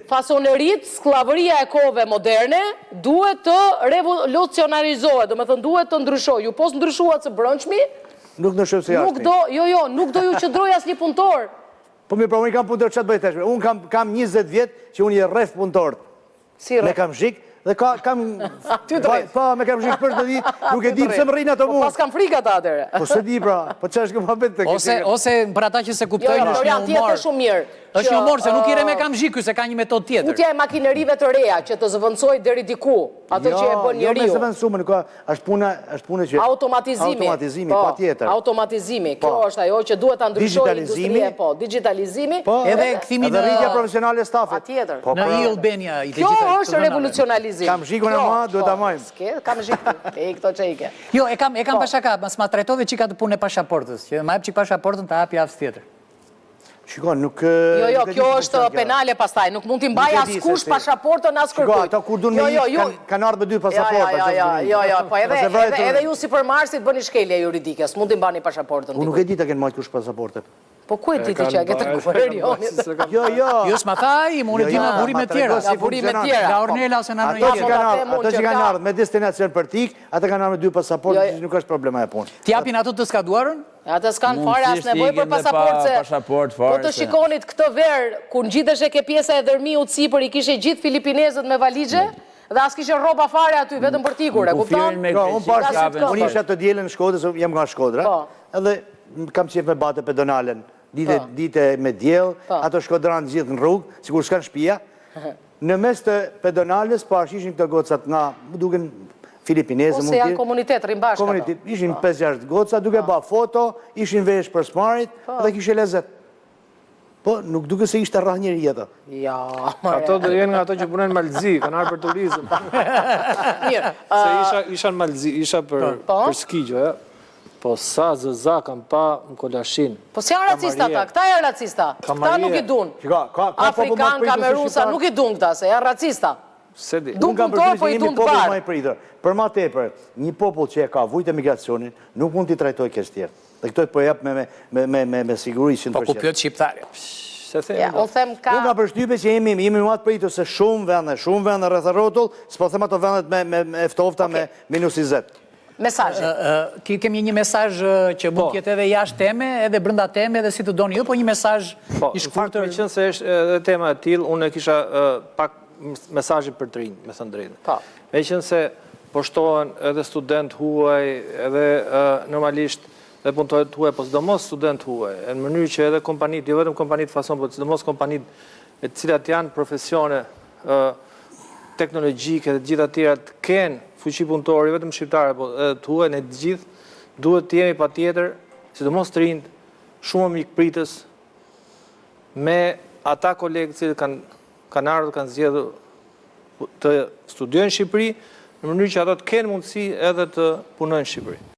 Fasonerit, sklavëria e kohëve moderne, duhet të revolucionarizohet, do me thënë duhet të ndryshoj. Ju pos ndryshuat së brëndshmi, nuk ndryshoj se jashtë. Nuk do ju qëndroj as një punëtor. Po mirë, unë kam punëtor, që të bëjt teshme? Unë kam 20 vjetë që unë i rreth punëtor. Me kam zhik, dhe kam... Pa, me kam zhik për të ditë, nuk e di pëse më rrinë ato mu. Po pas kam frika ta atere. Po se di pra, po që është këmë betë të këtë. Ose për ata që se kuptojnë është një humor. është një humor, se nuk i re me kam zhiku, se ka një metod tjetër. Futja e makinerive të reja, që të zëvëndsoj deri diku, atë që e bën njeriu. Jo me zëvëndsume, është puna që... Automatizimi, pa tjetër. Automatizimi, kjo është ajo që duhet të ndryshoj industrie, po, digitalizimi. Edhe këthimi në... Edhe rritja profesionale stafit. Pa tjetër. Në e-Albania. Kjo është revolucionalizim. Kam zhikun e ma, duhet ta majmë. Kam zhikun, e këto që ike. Jo, e kam pashaka, mas ma trajtove që ka të punë e pashaportës, që ma ep që pashaportën të hapi javës tjetër. Shiko, nuk... Jo, kjo është penale pastaj, nuk mund t'i mbaj as kush pashaportën as kërkujt. Shiko, ata kur du në kanë ardhë me 2 pasaporta. Jo, po edhe ju si për marsit bëni shkelje juridike, s'mund t'i mbani pashaportën. Unë nuk e di ta kënë majtë kush pasaporte. Po ku e diti që e këtë kërër jonit? Jo. Jo, s'ma thaj, unë e di nga burime tjera. Nga Ornella ose nga Ata që kanë ardhë me destinacion për tik, ata kanë ardhë me 2 pasaporte, që nuk është problema e punë. T'japin ato të skaduarën? Ata s'kanë fare as nevoj për pasaport, po të shikonit këtë verë, ku në gjithësh e ke pjesa e dërmiu të sipër, i kishe gjithë filipinezët me valigje, dhe as kishe roba fare aty, vetëm për tikure, kupton? Unë isha të djelën në Shkodrës, jam nga Shkodra, edhe kam qef me bate pedonalen, dite me djelë, ato shkodranë gjithë në rrugë, sikur s'kanë shpia, në mes të pedonales, pash ishin këtë gocat nga, më duken filipinezë. Ose janë komunitet, rimbashka. Komunitet, ishin 5-6 goca, duke ba foto, ishin vesh për smarit, dhe kishe lezet. Po, nuk duke se ishte rrah njëri jetë. Ja, ato dhe jenë nga ato që punojnë Malzi, kanë arë për turizm. Mirë. Se isha në Malzi, isha për skigjo, po sa zëza kam pa në Kolashin. Po si janë racista ta, këta janë racista. Këta nuk i dun. Afrikan, Kamerusa, nuk i dun këta, se janë racista. Unë kam përshirë që jemi popull ma i pritër. Për ma tepër, një popull që e ka vujt e migracionin, nuk mund t'i trajtoj kështë tjerë. Dhe këtoj po jep me siguri 100%. Po ku pjot shqiptarja. Unë kam përshtype që jemi matë pritër se shumë vende rreth rrotull, s'po them ato vendet me eftofta me -20. Mesazhe. Kemi një mesazh që mund t'jetë edhe jashtë teme, edhe brenda teme, edhe si të doni ju, po një mesazh i shkurtër. Me qënë se është edhe tema e tillë, unë kisha pak mesazhin për të rinj, me thënë drejtën. Me qënë se poshtohen edhe student huaj, edhe normalisht dhe punëtorët huaj, po sidomos student huaj, në mënyrë që edhe kompanit, jo vetëm kompanit fason, po sidomos kompanit e cilat janë profesione teknologjike dhe gjitha tjera të kenë fuqi punëtori, vetëm shqiptare, po të huaj në gjithë, duhet të jemi pa tjetër, sidomos të rinjt, shumë mikpritës, me ata kolegë që kanë ardhur, kanë zgjedhur të studiojnë në Shqipëri, në mënyrë që ato të kenë mundësi edhe të punojnë në Shqipëri.